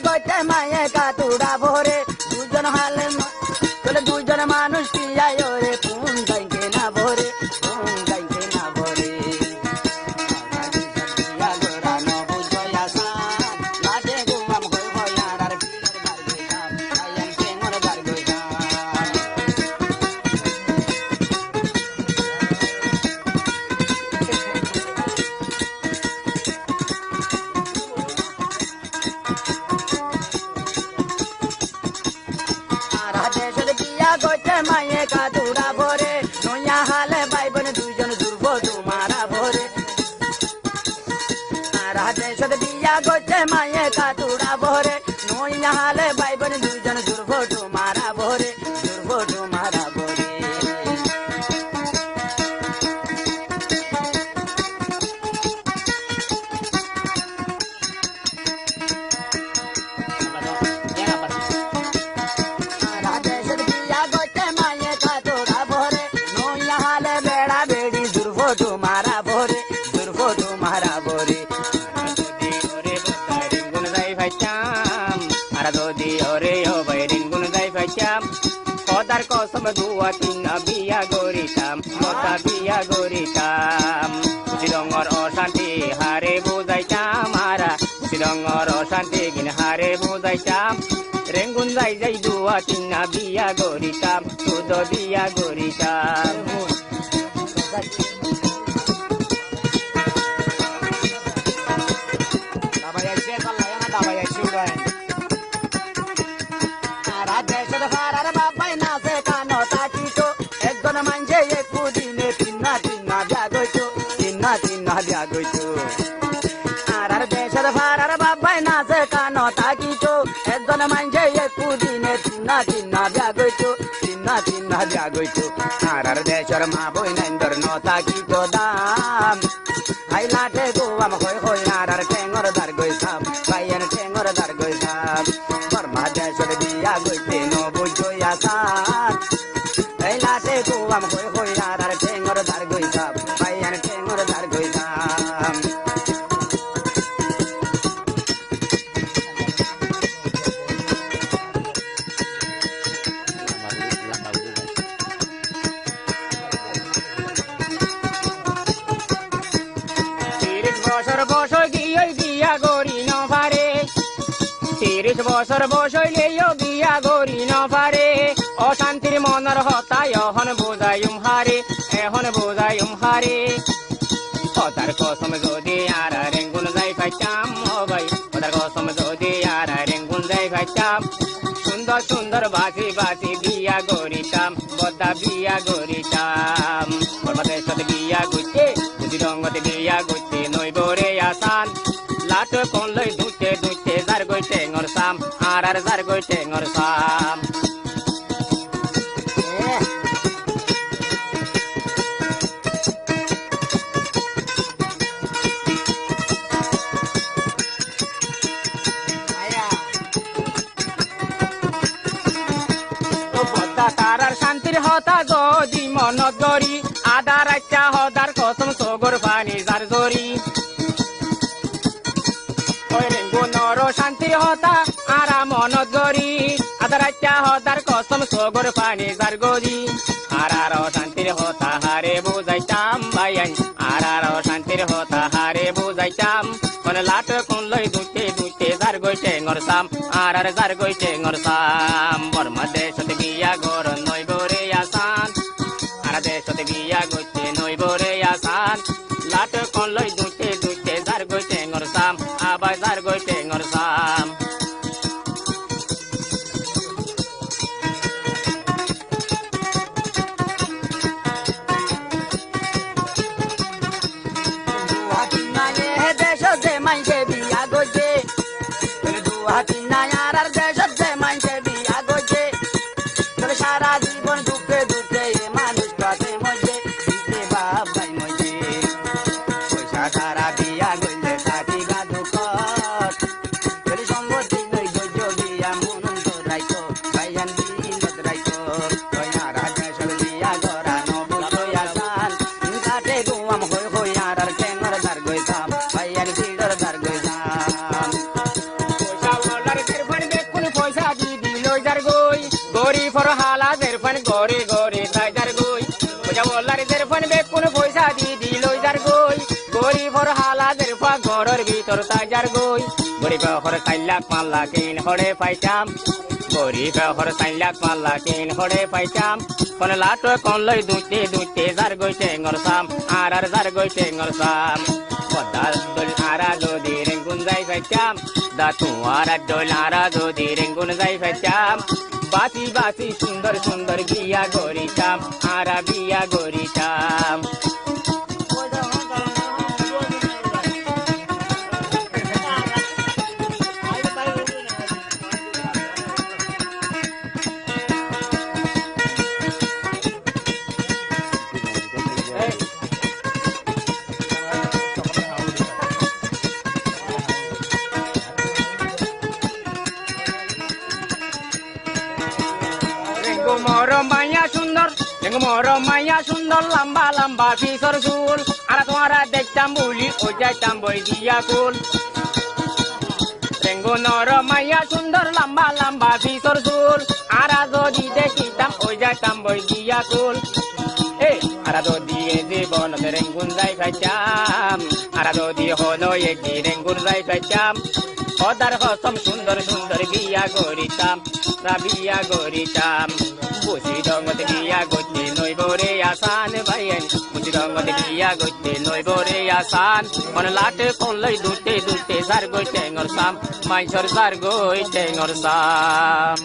গইতে মায়ে কাতুড়া ভরে দুজন হালে চলে দুজন মানুষ পিয়ায় রে কোন গাইকে না ভরে কোন গাইকে না ভরে গইতে মায়ে কাতুড়া ভরে নইয়া হালে বাইবন দুজন দুর্ব তোমারা ভরে রাধে সাথে বিয়া গইতে মায়ে কাতুড়া ভরে নইয়া হালে বাইবন দুজন দুর্ব তোমারা ভরে দুর্ব তোমারা ভরে तुम्हारा भोरे दुर्गो तुम्हारा भोरे ओरे बैरिन गुन जाय फाचाम आरा दोदी ओरे ओ बैरिन गुन जाय फाचाम कोदार कसम दुआ तीन बिया गोरिताम मोता बिया गोरिताम सिरंगर अशांति हारे बुजाइताम आरा सिरंगर अशांति गिन हारे बुजाइताम रेंगुन जाय जाय दुआ तीन बिया गोरिताम तुदो बिया गोरिताम देशर मा बोई नंदर नोता की तो दाम आई लाटे को हम होय होय आर टेंगर दर गई साम बायन टेंगर दर गई साम बर्मा देशर बिया गई नो बुझो या सान आई लाटे को हम होय होय आर टेंगर दर गई साम बायन टेंगर दर गई साम বছর বসইলে বিয়া গরি ন পারে অশান্তির মনের হতায় এখন বোঝাইম হারে এখন বোঝাইম হারে হতার কসম যদি আর রেঙ্গুন যাই পাইতাম ও ভাই হতার কসম যদি আর রেঙ্গুন যাই পাইতাম সুন্দর সুন্দর বাসি বাসি বিয়া গরিতাম বদা বিয়া গরিতাম বর্মাদের সাথে বিয়া গুইতে যদি রঙতে বিয়া গুইতে নইব রে আসান লাট কোন লই দুইতে দুইতে jar গইতে ngor sam arar zar goi ngor sam aya to botta tarar shantir hota godi monot gori adar acha hodar kosam sogor pani zar zori শান্তির হতা আরা মনত গরি আদার আচ্ছা হতার কসম সগর পানি জার গরি আরার শান্তির হতা হারে বুঝাইতাম ভাইয়ান আরার শান্তির হতা হারে বুঝাইতাম কোন লাট কোন লই দুইতে দুইতে জার গইতে ngorসাম আরার জার গইতে ngorসাম বর্মা দেশতে বিয়া গর নইব রে আসান আরা দেশতে বিয়া গইতে নইব রে আসান লাট কোন লই দুইতে দুইতে জার গইতে ngorসাম আবাই জার গইতে ngorসাম দেরফান গরে গরে তাই যার গই পয়সা বলার দেরফান বেকুন পয়সা দি লই যার গই গরিবর হালা দেরফা ঘরের ভিতর তাই যার গই গরিব হর 4 লাখ 5 লাখ কিন হড়ে পাইতাম গরিব হর 4 লাখ 5 লাখ কিন হড়ে পাইতাম কোন লাট কোন লই দুইতে যার গই টেঙ্গর সাম আর যার গই টেঙ্গর সাম পদাল দল আরা যদি রেঙ্গুন যাই পাইতাম দা তোমার দল আরা যদি রেঙ্গুন যাই পাইতাম বাসি বাসি সুন্দর সুন্দর বিয়া গরিতাম আরা বিয়া গরিতাম মরম মাইয়া সুন্দর মরম মাইয়া সুন্দর লম্বা লম্বা পিসর চুল আর তোমারা দেখতাম বলি ও যাইতাম বই দিয়া কুল রেঙ্গো নরম মাইয়া সুন্দর লম্বা লম্বা পিসর চুল আর যদি দেখিতাম ও যাইতাম বই দিয়া কুল আর যদি জীবন রেঙ্গুন যাই পাইতাম আর যদি হলো একটি রেঙ্গুন যাই পাইতাম সদার হসম সুন্দর সুন্দর বিয়া গরিতাম বিয়া গরিতাম বুঝি রঙত বিয়া গতি নইবরে আসান ভাইয়েন বুঝি রঙত বিয়া গতি নইবরে আসান মন লাটে কোন লই দুতে যার গই টেঙ্গর সাম মাইসর যার গই টেঙ্গর সাম